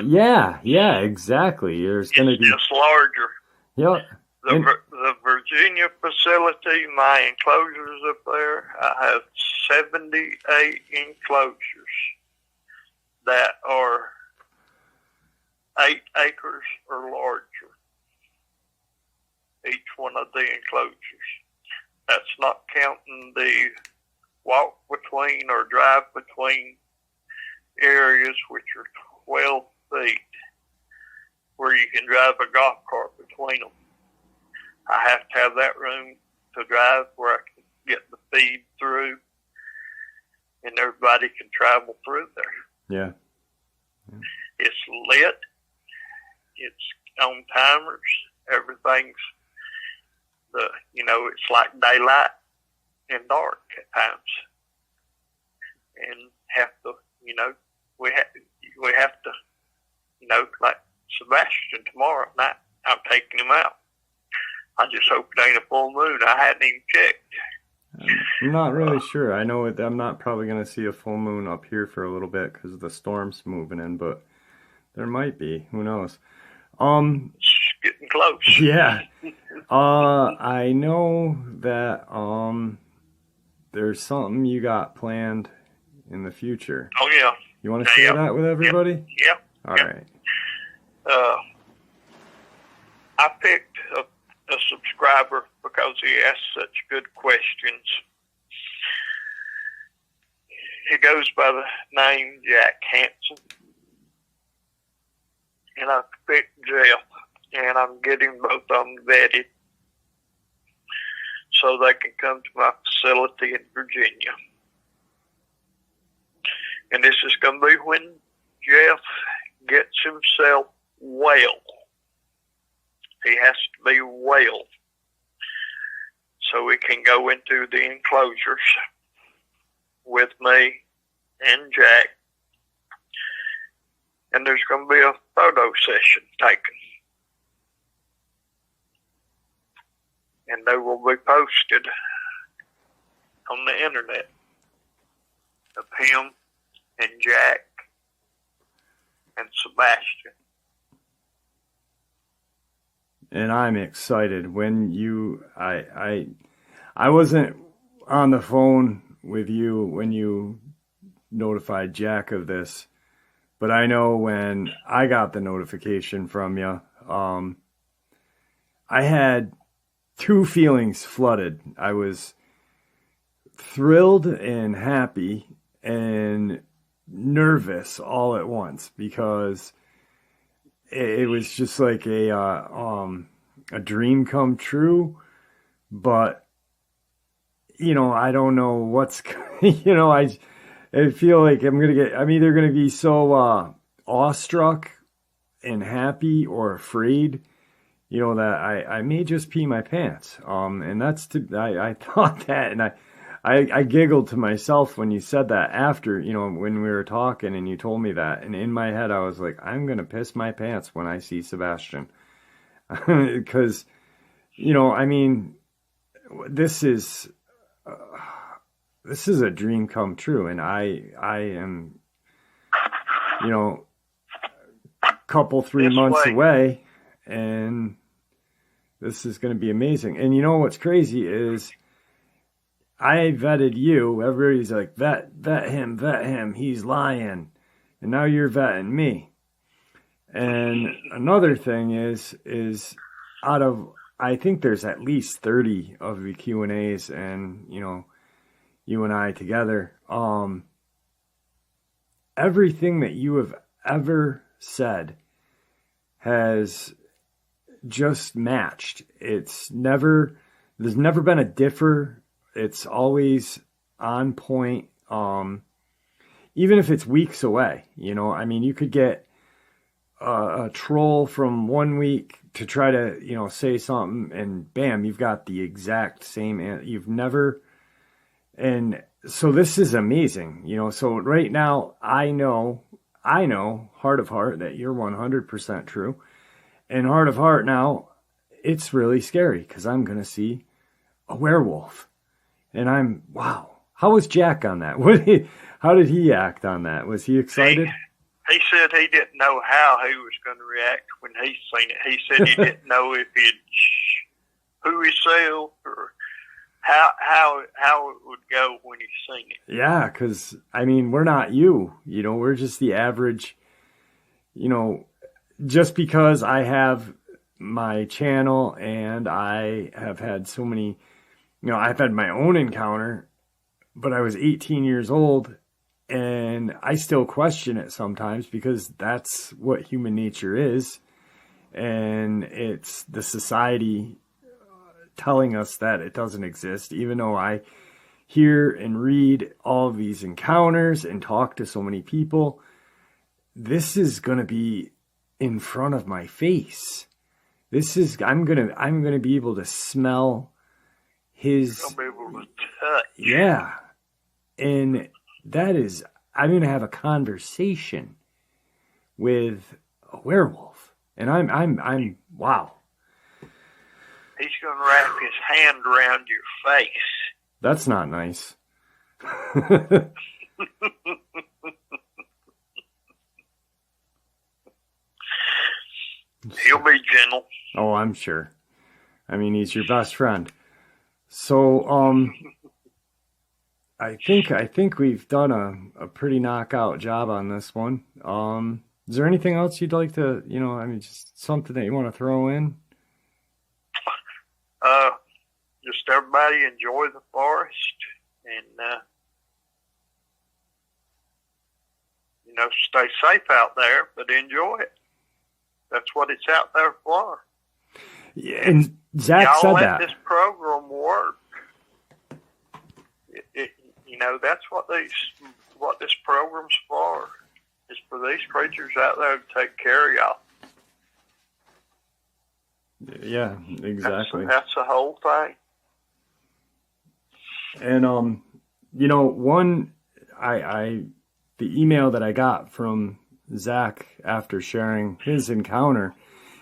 Yeah, exactly. There's going to be just larger. Yep. The Virginia facility, my enclosures up there, I have 78 enclosures that are 8 acres or larger. Each one of the enclosures. That's not counting the walk between or drive between areas which are 12 feet, where you can drive a golf cart between them. I have to have that room to drive where I can get the feed through, and everybody can travel through there. Yeah. It's lit. It's on timers. Everything's it's like daylight and dark at times. And we have to, like Sebastian tomorrow night, I'm taking him out. I just hope it ain't a full moon. I hadn't even checked. I'm not really sure. I know I'm not probably going to see a full moon up here for a little bit because the storm's moving in, but there might be. Who knows? It's getting close. Yeah. I know that there's something you got planned in the future. Oh, yeah. You want to share that with everybody? Yep. All right. I picked a subscriber because he asked such good questions. He goes by the name Jack Hanson. And I picked Jeff, and I'm getting both of them vetted so they can come to my facility in Virginia. And this is going to be when Jeff gets himself well. He has to be well so we can go into the enclosures with me and Jack. And there's going to be a photo session taken. And they will be posted on the internet of him and Jack and Sebastian. And I'm excited. When I wasn't on the phone with you when you notified Jack of this, but I know when I got the notification from you, I had two feelings flooded. I was thrilled and happy and nervous all at once because it was just like a dream come true. But I don't know what's I feel like I'm either going to be so awestruck and happy or afraid, that I may just pee my pants. And I thought that, and I giggled to myself when you said that after, when we were talking and you told me that. And in my head, I was like, I'm going to piss my pants when I see Sebastian. Because, this is a dream come true, and I am, a couple, 3 months away, and this is going to be amazing. And what's crazy is I vetted you. Everybody's like, vet him, he's lying. And now you're vetting me. And another thing is out of, I think there's at least 30 of the Q&As, and, you and I together, everything that you have ever said has just matched. There's never been a differ. It's always on point. Even if it's weeks away, you could get a troll from 1 week to try to, say something, and bam, you've got the exact same answer. You've never. And so this is amazing, so right now I know heart of heart that you're 100% true, and heart of heart now it's really scary because I'm going to see a werewolf, and wow. How was Jack on that? How did he act on that? Was he excited? He said he didn't know how he was going to react when he seen it. He said he didn't know if he'd poo himself or how it would go when he seen it. Yeah, because, we're not you. We're just the average, just because I have my channel and I have had so many, I've had my own encounter, but I was 18 years old and I still question it sometimes because that's what human nature is. And it's the society telling us that it doesn't exist, even though I hear and read all of these encounters and talk to so many people. This is going to be in front of my face. I'm going to be able to smell his, I'll be able to touch. yeah. And that is, I'm going to have a conversation with a werewolf. And I'm wow. He's going to wrap his hand around your face. That's not nice. He'll be gentle. Oh, I'm sure. I mean, he's your best friend. So, I think we've done a pretty knockout job on this one. Is there anything else you'd like to, just something that you want to throw in? Just everybody enjoy the forest and, stay safe out there, but enjoy it. That's what it's out there for. Yeah, and Zach Y'all said let that. this program work. That's what this program's for. Is for these creatures out there to take care of y'all. Yeah, exactly. That's the whole thing. And the email that I got from Zach after sharing his encounter,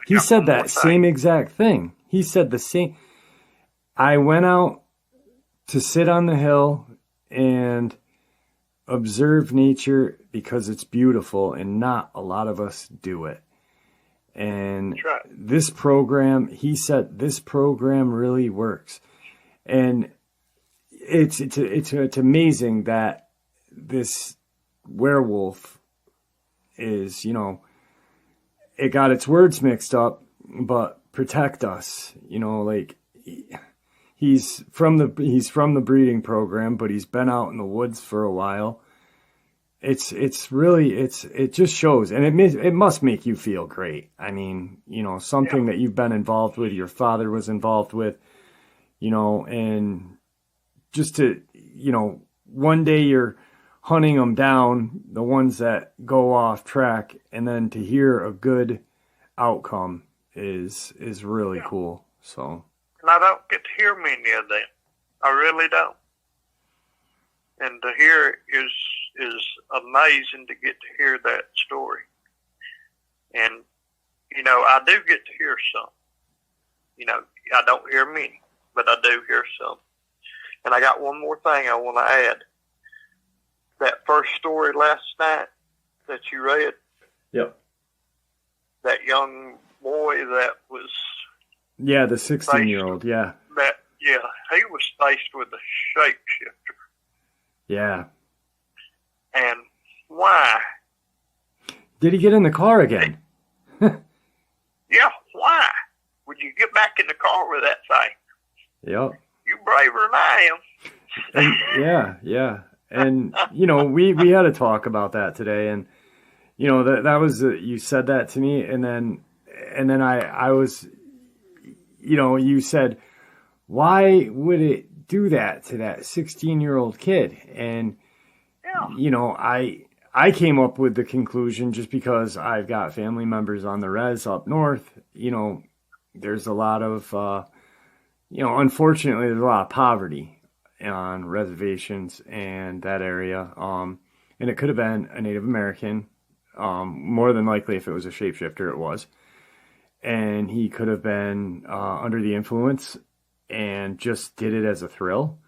he said that same exact thing. He said the same. I went out to sit on the hill and observe nature because it's beautiful, and not a lot of us do it. And Right. This program, he said, this program really works. And it's amazing that this werewolf is, it got its words mixed up, but protect us, he's from the breeding program, but he's been out in the woods for a while. It just shows, and it must make you feel great. I mean, something that you've been involved with, your father was involved with, and just to, one day you're hunting them down, the ones that go off track, and then to hear a good outcome is really cool. So. And I don't get to hear many of them. I really don't. And to hear it is amazing to get to hear that story. And, I do get to hear some. I don't hear many, but I do hear some. And I got one more thing I want to add. That first story last night that you read. Yep. That young boy that was... Yeah, the 16-year-old, yeah. He was faced with a shapeshifter. Yeah. And why? Did he get in the car again? Yeah, why? Would you get back in the car with that thing? Yep. You braver than I am. And, yeah. And, we had a talk about that today, and, that was, you said that to me, and then I was, you said, why would it do that to that 16-year-old kid? And, I came up with the conclusion, just because I've got family members on the res up north, there's a lot of, unfortunately, there's a lot of poverty on reservations and that area. And it could have been a Native American, more than likely if it was a shapeshifter, it was. And he could have been under the influence and just did it as a thrill.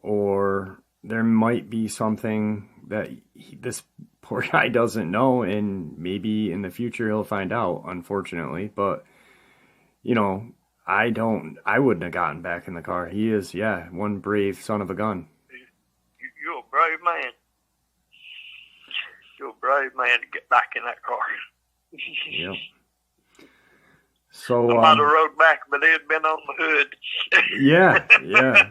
Or there might be something that this poor guy doesn't know, and maybe in the future he'll find out, unfortunately. But, I wouldn't have gotten back in the car. He is, one brave son of a gun. You're a brave man. You're a brave man to get back in that car. Yep. So, I might have rode back, but it had been on the hood. Yeah.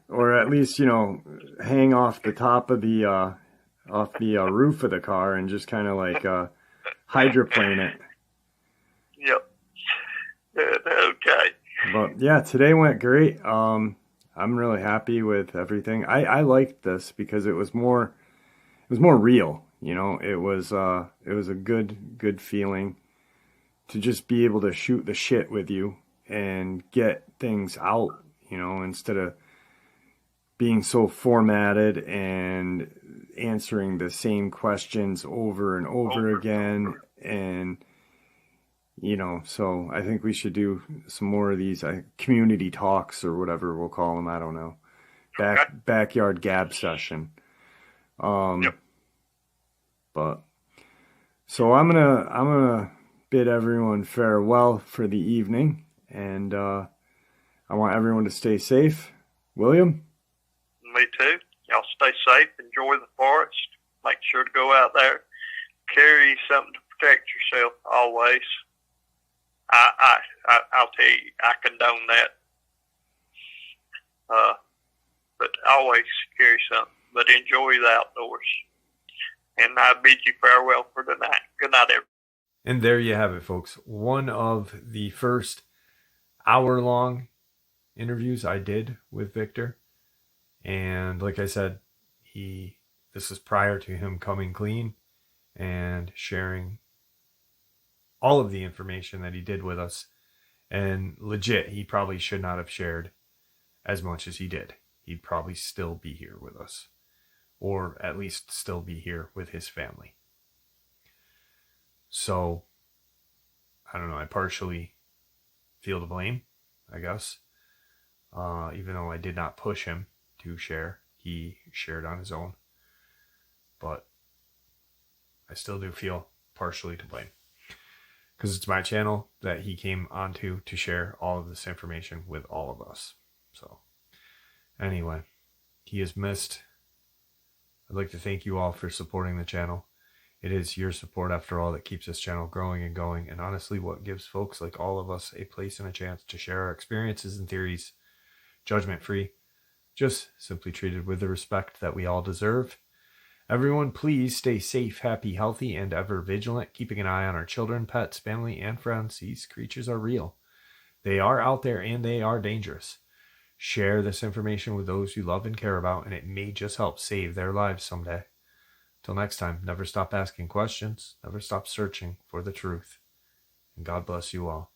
Or at least, hang off the top of the roof of the car and just kind of like hydroplane it. Yep. Okay. But yeah, today went great. I'm really happy with everything. I liked this because it was more real. You know, it was a good feeling to just be able to shoot the shit with you and get things out, you know, instead of being so formatted and answering the same questions over and over again. And, you know, so I think we should do some more of these community talks or whatever we'll call them. I don't know. Backyard gab session. Yep. But so I'm gonna bid everyone farewell for the evening, and I want everyone to stay safe. William? Me too. Y'all stay safe. Enjoy the forest. Make sure to go out there. Carry something to protect yourself always. I'll tell you, I condone that. But always carry something. But enjoy the outdoors. And I bid you farewell for tonight. Good night, everyone. And there you have it, folks. One of the first hour-long interviews I did with Victor. And like I said, this is prior to him coming clean and sharing all of the information that he did with us. And legit, he probably should not have shared as much as he did. He'd probably still be here with us, or at least still be here with his family. So, I don't know, I partially feel the blame, I guess. Even though I did not push him to share, he shared on his own. But I still do feel partially to blame, because it's my channel that he came onto to share all of this information with all of us. So, anyway, he is missed. I'd like to thank you all for supporting the channel. It is your support, after all, that keeps this channel growing and going, and honestly what gives folks like all of us a place and a chance to share our experiences and theories, judgment-free, just simply treated with the respect that we all deserve. Everyone, please stay safe, happy, healthy, and ever vigilant, keeping an eye on our children, pets, family, and friends. These creatures are real. They are out there, and they are dangerous. Share this information with those you love and care about, and it may just help save their lives someday. Till next time, never stop asking questions, never stop searching for the truth. And God bless you all.